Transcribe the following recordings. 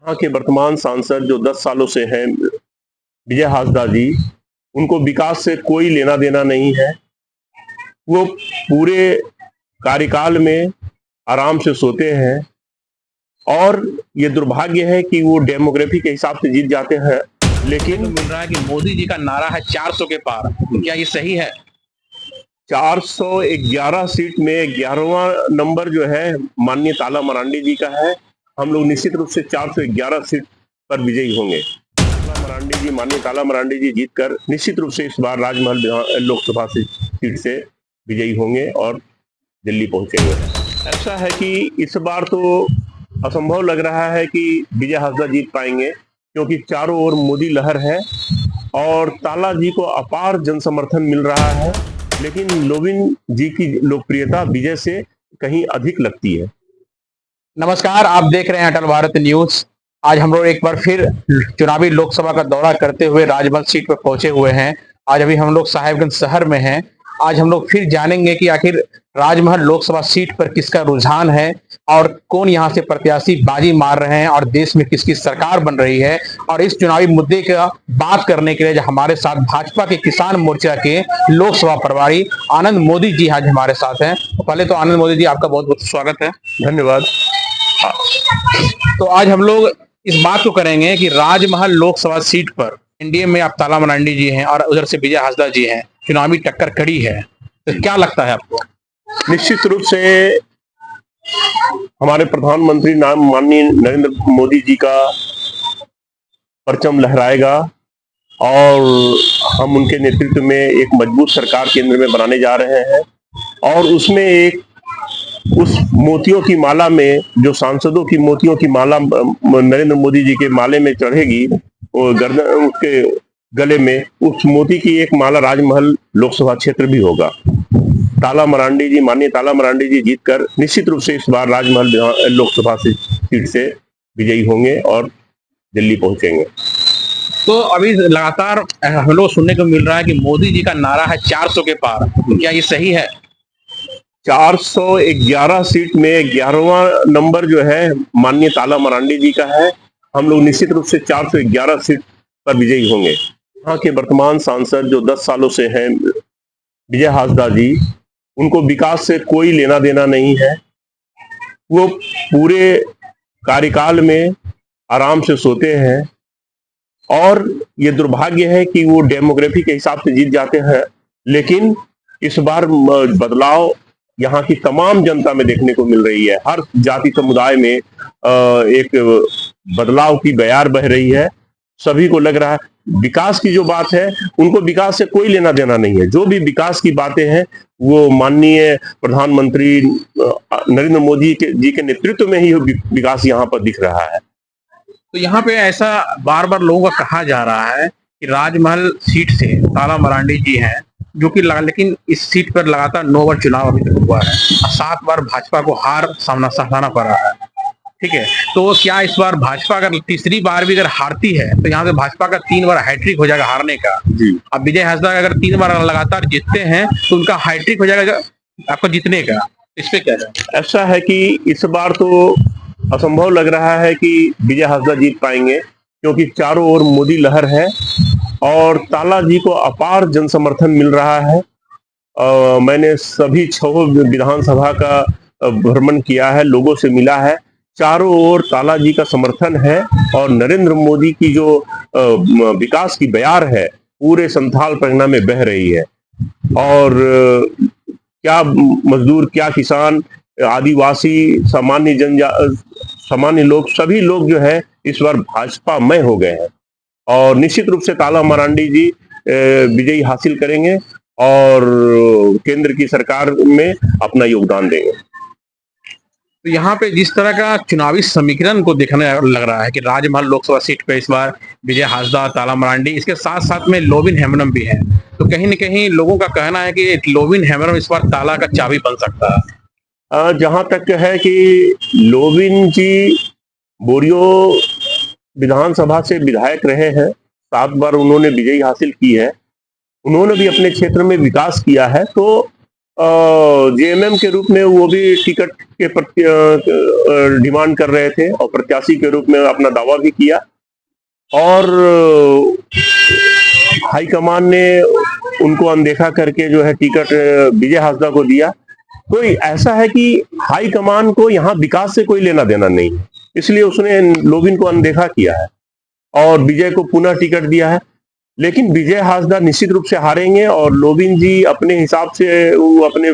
यहाँ के वर्तमान सांसद जो 10 सालों से हैं, विजय हांसदा जी, उनको विकास से कोई लेना देना नहीं है। वो पूरे कार्यकाल में आराम से सोते हैं और ये दुर्भाग्य है कि वो डेमोग्राफी के हिसाब से जीत जाते हैं। लेकिन तो मिल रहा है कि मोदी जी का नारा है 400 के पार, तो क्या ये सही है? 411 सीट में 11वां नंबर जो है माननीय ताला मरांडी जी का है। हम लोग निश्चित रूप से 411 सीट पर विजयी होंगे। माननीय ताला मरांडी जी जीतकर निश्चित रूप से इस बार राजमहल लोकसभा सीट से विजयी होंगे और दिल्ली पहुंचेंगे। ऐसा है कि इस बार तो असंभव लग रहा है कि विजय हांसदा जीत पाएंगे, क्योंकि चारों ओर मोदी लहर है और ताला जी को अपार जनसमर्थन मिल रहा है। लेकिन लोविन जी की लोकप्रियता विजय से कहीं अधिक लगती है। नमस्कार, आप देख रहे हैं अटल भारत न्यूज। आज हम लोग एक बार फिर चुनावी लोकसभा का दौरा करते हुए राजमहल सीट पर पहुंचे हुए हैं। आज अभी हम लोग साहेबगंज शहर में हैं। आज हम लोग फिर जानेंगे कि आखिर राजमहल लोकसभा सीट पर किसका रुझान है और कौन यहां से प्रत्याशी बाजी मार रहे हैं और देश में किसकी सरकार बन रही है। और इस चुनावी मुद्दे का बात करने के लिए हमारे साथ भाजपा के किसान मोर्चा के लोकसभा प्रभारी आनंद मोदी जी आज हमारे साथ हैं। तो पहले तो आनंद मोदी जी, आपका बहुत बहुत स्वागत है। धन्यवाद। तो आज हम लोग इस बात को करेंगे कि राजमहल लोकसभा सीट पर एनडीए में आप ताला मरांडी जी हैं और उधर से विजय हांसदा जी हैं, चुनावी टक्कर कड़ी है, तो क्या लगता है आपको? निश्चित रूप से हमारे प्रधानमंत्री माननीय नरेंद्र मोदी जी का परचम लहराएगा और हम उनके नेतृत्व में एक मजबूत सरकार केंद्र में बनाने जा रहे हैं। और उसमें उस मोतियों की माला में, जो सांसदों की मोतियों की माला नरेंद्र मोदी जी के माले में चढ़ेगी, और गर्दन उसके गले में उस मोती की एक माला राजमहल लोकसभा क्षेत्र भी होगा। माननीय ताला मरांडी जी जीतकर निश्चित रूप से इस बार राजमहल लोकसभा सीट से विजयी होंगे और दिल्ली पहुंचेंगे। तो अभी लगातार हम लोग सुनने को मिल रहा है कि मोदी जी का नारा है 400 के पार, तो क्या ये सही है? 411 सीट में 11वां नंबर जो है माननीय ताला मरांडी जी का है। हम लोग निश्चित रूप से 411 सीट पर विजयी होंगे। यहाँ के वर्तमान सांसद जो 10 सालों से हैं, विजय हांसदा जी, उनको विकास से कोई लेना देना नहीं है। वो पूरे कार्यकाल में आराम से सोते हैं और ये दुर्भाग्य है कि वो डेमोग्राफी के हिसाब से जीत जाते हैं। लेकिन इस बार बदलाव यहाँ की तमाम जनता में देखने को मिल रही है। हर जाति समुदाय में एक बदलाव की बयार बह रही है। सभी को लग रहा है विकास की जो बात है, उनको विकास से कोई लेना देना नहीं है। जो भी विकास की बातें हैं वो माननीय प्रधानमंत्री नरेंद्र मोदी जी के नेतृत्व में ही विकास यहाँ पर दिख रहा है। तो यहाँ पे ऐसा बार बार लोगों का कहा जा रहा है कि राजमहल सीट से ताला मरांडी जी हैं, जो कि लेकिन इस सीट पर लगातार 9 बार चुनाव अभी तक हुआ है और 7 बार भाजपा को हार सहना पड़ रहा है। ठीक है, तो क्या इस बार भाजपा अगर तीसरी बार भी अगर हारती है तो यहाँ से भाजपा का 3 बार हैट्रिक हो जाएगा हारने का। अब विजय हांसदा अगर 3 बार लगातार जीतते हैं तो उनका हैट्रिक हो जाएगा आपको जीतने का। इस पे क्या है? ऐसा है कि इस बार तो असंभव लग रहा है कि विजय हांसदा जीत पाएंगे, क्योंकि चारों ओर मोदी लहर है और ताला जी को अपार जनसमर्थन मिल रहा है। मैंने सभी 6 विधानसभा का भ्रमण किया है, लोगों से मिला है। चारों ओर ताला जी का समर्थन है और नरेंद्र मोदी की जो विकास की बयार है पूरे संथाल परगना में बह रही है। और क्या मजदूर, क्या किसान, आदिवासी, सामान्य लोग, सभी लोग जो है इस बार भाजपा में हो गए हैं और निश्चित रूप से ताला मरांडी जी विजयी हासिल करेंगे और केंद्र की सरकार में अपना योगदान देंगे। तो यहाँ पे जिस तरह का चुनावी समीकरण को देखने लग रहा है कि राजमहल लोकसभा सीट पे इस बार विजय हांसदा, ताला मरांडी, इसके साथ साथ में लोविन हेम्ब्रम भी है, तो कहीं न कहीं लोगों का कहना है कि लोविन हेम्ब्रम इस बार ताला का चाबी बन सकता है। जहां तक है कि लोविन जी बोरियो विधानसभा से विधायक रहे हैं, 7 बार उन्होंने विजयी हासिल की है, उन्होंने भी अपने क्षेत्र में विकास किया है। तो जेएमएम के रूप में वो भी टिकट के डिमांड कर रहे थे और प्रत्याशी के रूप में अपना दावा भी किया और हाईकमान ने उनको अनदेखा करके जो है टिकट विजय हासदा को दिया। कोई ऐसा है कि हाईकमान को यहाँ विकास से कोई लेना देना नहीं है, इसलिए उसने लोबिन को अनदेखा किया है और विजय को पुनः टिकट दिया है। लेकिन विजय हासदा निश्चित रूप से हारेंगे और लोबिन जी अपने हिसाब से वो अपने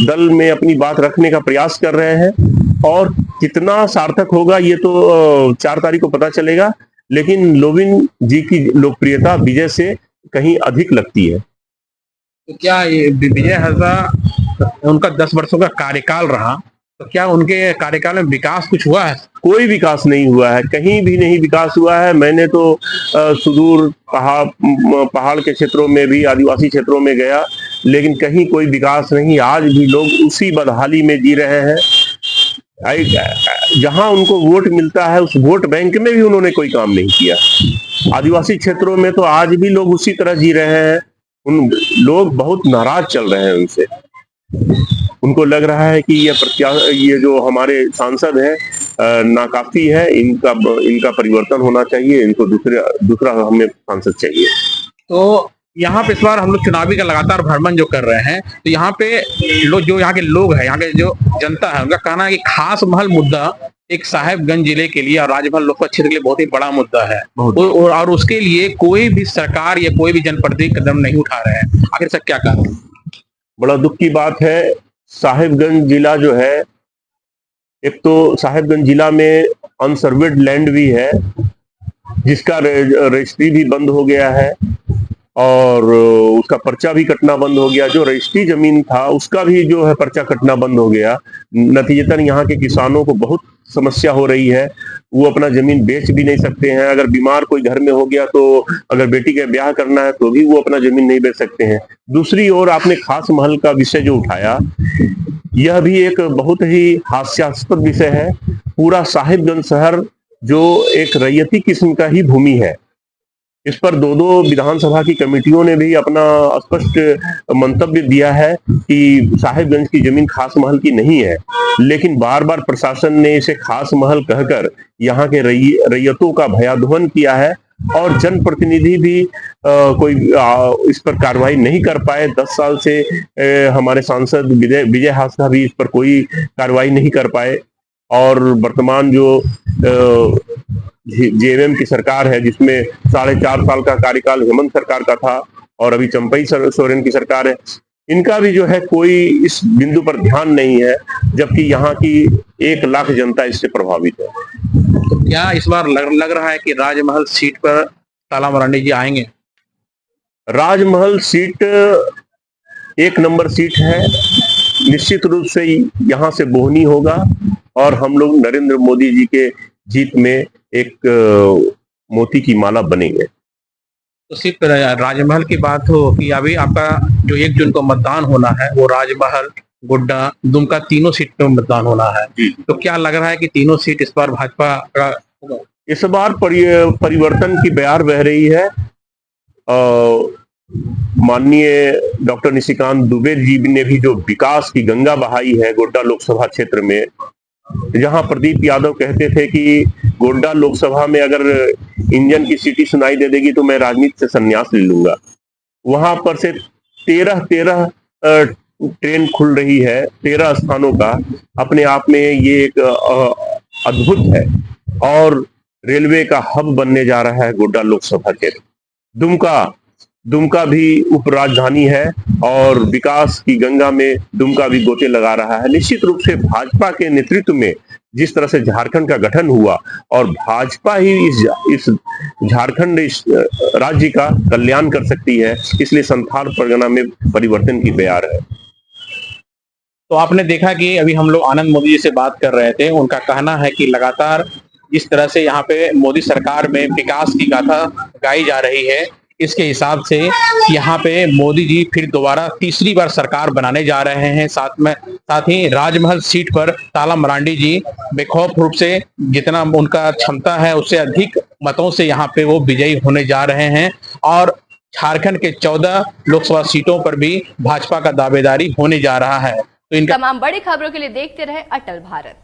दल में अपनी बात रखने का प्रयास कर रहे हैं और कितना सार्थक होगा ये तो 4 तारीख को पता चलेगा। लेकिन लोबिन जी की लोकप्रियता विजय से कहीं अधिक लगती है। तो क्या ये विजय हासदा उनका 10 वर्षों का कार्यकाल रहा, तो क्या उनके कार्यकाल में विकास कुछ हुआ है? कोई विकास नहीं हुआ है, कहीं भी नहीं विकास हुआ है। मैंने तो सुदूर पहाड़ के क्षेत्रों में भी, आदिवासी क्षेत्रों में गया, लेकिन कहीं कोई विकास नहीं। आज भी लोग उसी बदहाली में जी रहे हैं। जहां उनको वोट मिलता है उस वोट बैंक में भी उन्होंने कोई काम नहीं किया। आदिवासी क्षेत्रों में तो आज भी लोग उसी तरह जी रहे हैं। उन लोग बहुत नाराज चल रहे हैं उनसे। उनको लग रहा है कि ये जो हमारे सांसद हैं नाकाफी है, इनका परिवर्तन होना चाहिए, इनको दूसरा हमें सांसद चाहिए। तो यहाँ पे इस बार हम लोग चुनावी का लगातार भ्रमण जो कर रहे हैं, तो यहाँ पे जो यहाँ के लोग हैं, यहाँ के जो जनता है, उनका कहना है कि खास महल मुद्दा एक साहेबगंज जिले के लिए और राजमहल लोकसभा क्षेत्र के लिए बहुत ही बड़ा मुद्दा है और उसके लिए कोई भी सरकार या कोई भी जनप्रतिनिधि कदम नहीं उठा रहे हैं। आखिर से क्या कारण? बड़ा दुख की बात है। साहेबगंज जिला जो है, एक तो साहेबगंज जिला में अनसर्वेड लैंड भी है जिसका रजिस्ट्री भी बंद हो गया है और उसका पर्चा भी कटना बंद हो गया। जो रजिस्ट्री जमीन था उसका भी जो है पर्चा कटना बंद हो गया। नतीजतन यहाँ के किसानों को बहुत समस्या हो रही है। वो अपना जमीन बेच भी नहीं सकते हैं। अगर बीमार कोई घर में हो गया तो अगर बेटी का ब्याह करना है तो भी वो अपना जमीन नहीं बेच सकते हैं। दूसरी ओर आपने खास महल का विषय जो उठाया, यह भी एक बहुत ही हास्यास्पद विषय है। पूरा साहिबगंज शहर जो एक रैयती किस्म का ही भूमि है, इस पर दो विधानसभा की कमेटियों ने भी अपना स्पष्ट मंतव्य दिया है कि साहिबगंज की जमीन खास महल की नहीं है। लेकिन बार बार प्रशासन ने इसे खास महल कहकर यहाँ के रैयतों का भयादोहन किया है और जनप्रतिनिधि भी कोई इस पर कार्रवाई नहीं कर पाए। 10 साल से हमारे सांसद विजय हासदा भी इस पर कोई कार्रवाई नहीं कर पाए और वर्तमान जो जेएमएम की सरकार है, जिसमें 4.5 साल का कार्यकाल हेमंत सरकार का था और अभी चंपई सोरेन की सरकार है, इनका भी जो है कोई इस बिंदु पर ध्यान नहीं है, जबकि यहाँ की 1 लाख जनता इससे प्रभावित है। तो क्या इस बार लग रहा है कि राजमहल सीट पर ताला मरांडी जी आएंगे? राजमहल सीट 1 नंबर सीट है, निश्चित रूप से यहाँ से बोहनी होगा और हम लोग नरेंद्र मोदी जी के जीत में एक मोती की माला बनेंगे। तो सिर्फ राजमहल की बात हो कि अभी आपका जो 1 जून को मतदान होना है वो राजमहल, गोड्डा, दुमका तीनों सीट पर मतदान होना है, तो क्या लग रहा है कि तीनों सीट इस बार भाजपा का होगा? इस बार परिवर्तन की बयार बह रही है। माननीय डॉक्टर निशिकांत दुबे जी ने भी जो विकास की गंगा बहाई है गोड्डा लोकसभा क्षेत्र में, जहां प्रदीप यादव कहते थे कि गोड्डा लोकसभा में अगर इंजन की सीटी सुनाई दे देगी तो मैं राजनीति से संन्यास ले लूंगा, वहां पर से 13 ट्रेन खुल रही है 13 स्थानों का। अपने आप में ये एक अद्भुत है और रेलवे का हब बनने जा रहा है गोड्डा लोकसभा क्षेत्र। दुमका भी उप राजधानी है और विकास की गंगा में दुमका भी गोते लगा रहा है। निश्चित रूप से भाजपा के नेतृत्व में जिस तरह से झारखंड का गठन हुआ और भाजपा ही इस झारखंड इस राज्य का कल्याण कर सकती है, इसलिए संथाल परगना में परिवर्तन की बयार है। तो आपने देखा कि अभी हम लोग आनंद मोदी जी से बात कर रहे थे, उनका कहना है कि लगातार जिस तरह से यहाँ पे मोदी सरकार में विकास की गाथा गाई जा रही है, इसके हिसाब से यहाँ पे मोदी जी फिर दोबारा तीसरी बार सरकार बनाने जा रहे हैं। साथ ही राजमहल सीट पर ताला मरांडी जी बेखौफ रूप से जितना उनका क्षमता है उससे अधिक मतों से यहाँ पे वो विजयी होने जा रहे हैं और झारखंड के 14 लोकसभा सीटों पर भी भाजपा का दावेदारी होने जा रहा है। तो इनका तमाम बड़ी खबरों के लिए देखते रहे अटल भारत।